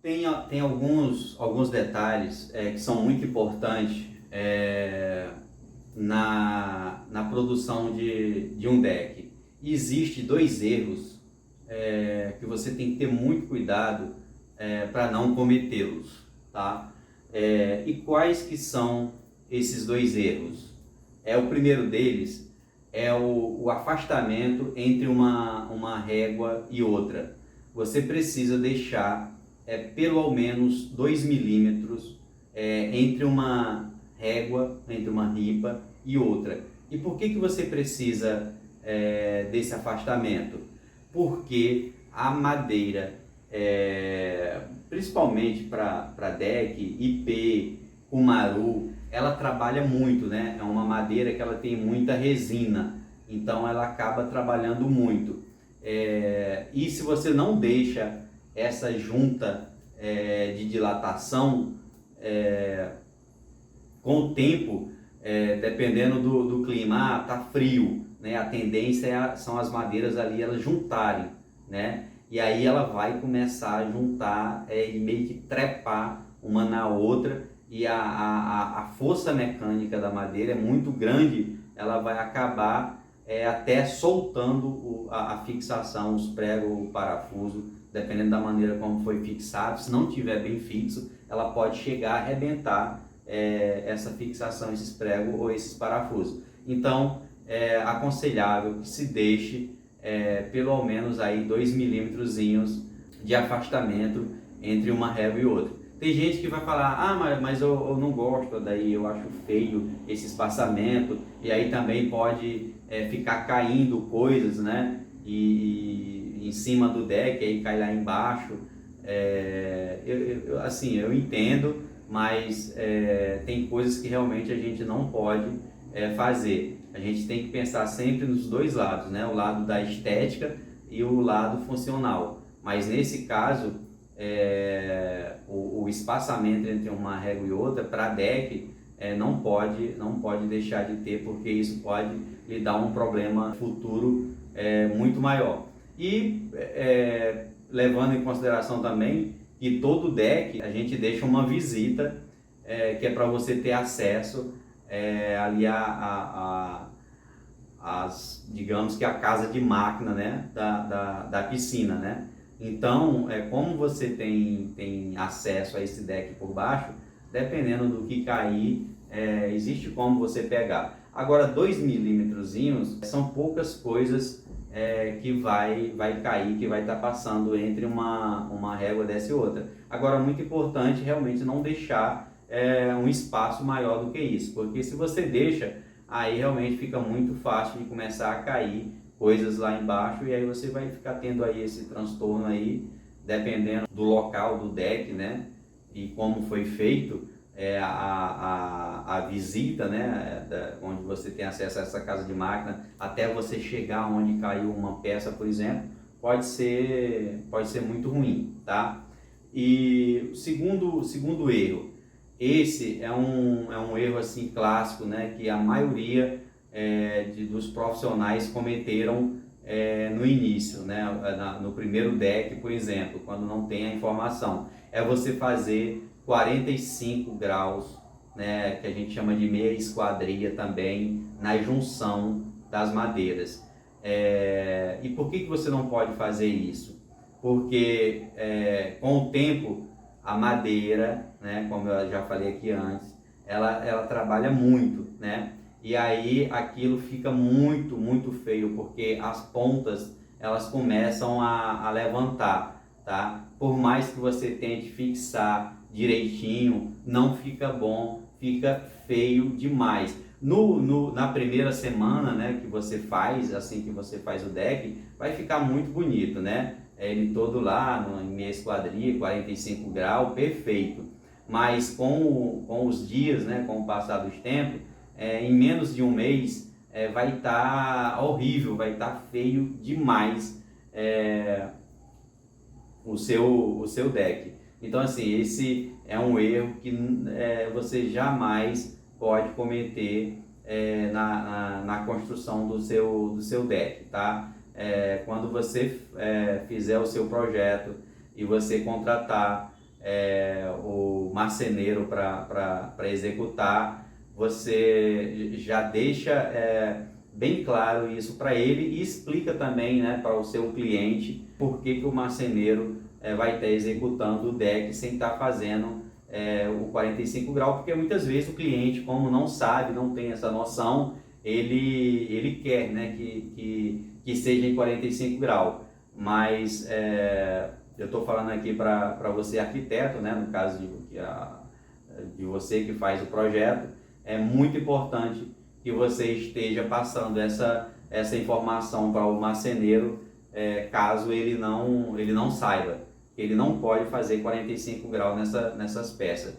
Tem alguns detalhes que são muito importantes na produção de um deck. Existem dois erros que você tem que ter muito cuidado para não cometê-los, tá? E quais que são esses dois erros? O primeiro deles é o afastamento entre uma régua e outra. Você precisa deixar pelo ao menos 2 milímetros entre uma régua, entre uma ripa e outra. E por que você precisa desse afastamento? Porque a madeira, principalmente para deck, IP, cumaru, ela trabalha muito, né? É uma madeira que ela tem muita resina, então ela acaba trabalhando muito. E se você não deixa essa junta de dilatação, com o tempo, dependendo do clima, tá frio, né? A tendência são as madeiras ali elas juntarem, né? E aí ela vai começar a juntar e meio que trepar uma na outra, e a força mecânica da madeira é muito grande, ela vai acabar até soltando a fixação, os pregos, o parafuso, dependendo da maneira como foi fixado. Se não tiver bem fixo, ela pode chegar a arrebentar essa fixação, esses pregos ou esses parafusos. Então, é aconselhável que se deixe pelo ao menos aí 2 milímetros de afastamento entre uma régua e outra. Tem gente que vai falar, mas eu não gosto, daí eu acho feio esse espaçamento, e aí também pode ficar caindo coisas, né? E em cima do deck, aí cai lá embaixo. Assim, eu entendo, mas tem coisas que realmente a gente não pode fazer. A gente tem que pensar sempre nos dois lados, né? O lado da estética e o lado funcional. Mas nesse caso, o espaçamento entre uma régua e outra para deck não pode deixar de ter, porque isso pode lhe dar um problema futuro muito maior. E levando em consideração também que todo deck a gente deixa uma visita que é para você ter acesso ali digamos que a casa de máquina, né, da piscina, né? Então, como você tem acesso a esse deck por baixo, dependendo do que cair, existe como você pegar. Agora, 2 milímetros são poucas coisas que vai cair, que vai estar passando entre uma régua dessa e outra. Agora, muito importante realmente não deixar um espaço maior do que isso, porque se você deixa, aí realmente fica muito fácil de começar a cair coisas lá embaixo, e aí você vai ficar tendo aí esse transtorno aí, dependendo do local do deck, né? E como foi feito a visita, né? Onde você tem acesso a essa casa de máquina, até você chegar onde caiu uma peça, por exemplo, pode ser muito ruim, tá? E segundo erro, esse é um erro assim clássico, né? Que a maioria dos profissionais cometeram no início, né? No primeiro deck, por exemplo, quando não tem a informação, é você fazer 45 graus, né? Que a gente chama de meia esquadria também, na junção das madeiras. E por que você não pode fazer isso? Porque com o tempo a madeira, né, como eu já falei aqui antes, ela trabalha muito, né? E aí aquilo fica muito feio, porque as pontas elas começam a levantar, tá? Por mais que você tente fixar direitinho, não fica bom, fica feio demais. Na primeira semana, né, que você faz, assim que você faz o deck, vai ficar muito bonito, né? Ele todo lá, em meia esquadria, 45 graus, perfeito. Mas com os dias, né, com o passar dos tempos, em menos de um mês, vai estar horrível, vai estar feio demais o seu deck. Então, assim, esse é um erro que você jamais pode cometer na construção do seu deck, tá? Quando você fizer o seu projeto e você contratar o marceneiro para executar, você já deixa bem claro isso para ele e explica também, né, para o seu cliente por que o marceneiro vai estar executando o deck sem estar fazendo o 45 graus, porque muitas vezes o cliente, como não sabe, não tem essa noção, ele quer, né, que seja em 45 graus, mas eu estou falando aqui para você arquiteto, né, no caso de você que faz o projeto, é muito importante que você esteja passando essa informação para o marceneiro, caso ele não saiba, que ele não pode fazer 45 graus nessas peças.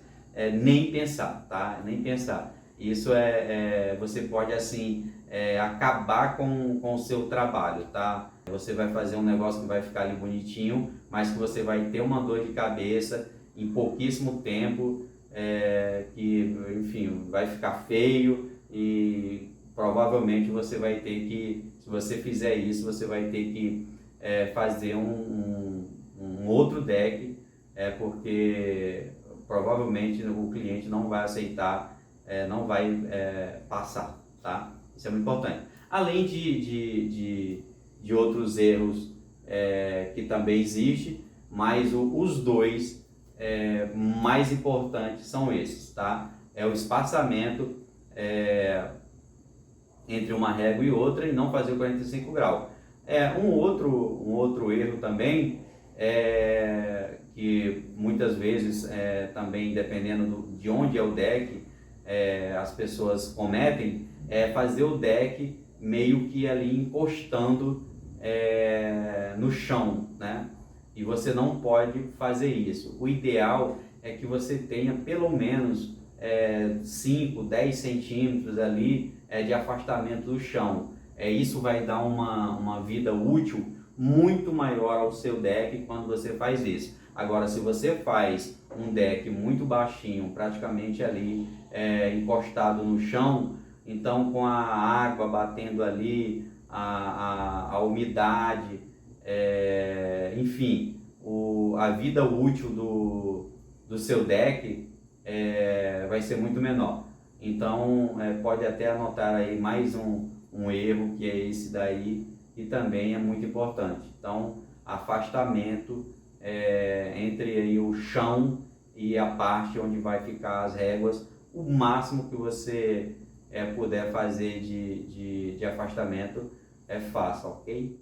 Nem pensar, tá? Nem pensar. Isso você pode assim acabar com o seu trabalho, tá? Você vai fazer um negócio que vai ficar ali bonitinho, mas que você vai ter uma dor de cabeça em pouquíssimo tempo, que, enfim, vai ficar feio e provavelmente você vai ter que, se você fizer isso, você vai ter que fazer um outro deck, porque provavelmente o cliente não vai aceitar, não vai passar, tá? Isso é muito importante. Além de outros erros que também existem, mas os dois mais importantes são esses, tá? É o espaçamento entre uma régua e outra e não fazer o 45 graus. Um outro erro também que muitas vezes também dependendo de onde é o deck, as pessoas cometem, fazer o deck meio que ali encostando no chão, né? E você não pode fazer isso. O ideal é que você tenha pelo menos 5, 10 centímetros ali de afastamento do chão. Isso vai dar uma vida útil muito maior ao seu deck quando você faz isso. Agora, se você faz um deck muito baixinho, praticamente ali encostado no chão, então com a água batendo ali, a umidade, enfim, a vida útil do seu deck vai ser muito menor. Então pode até anotar aí mais um erro, que é esse daí, e também é muito importante. Então, afastamento entre aí o chão e a parte onde vai ficar as réguas, o máximo que você puder fazer de afastamento, faça, ok?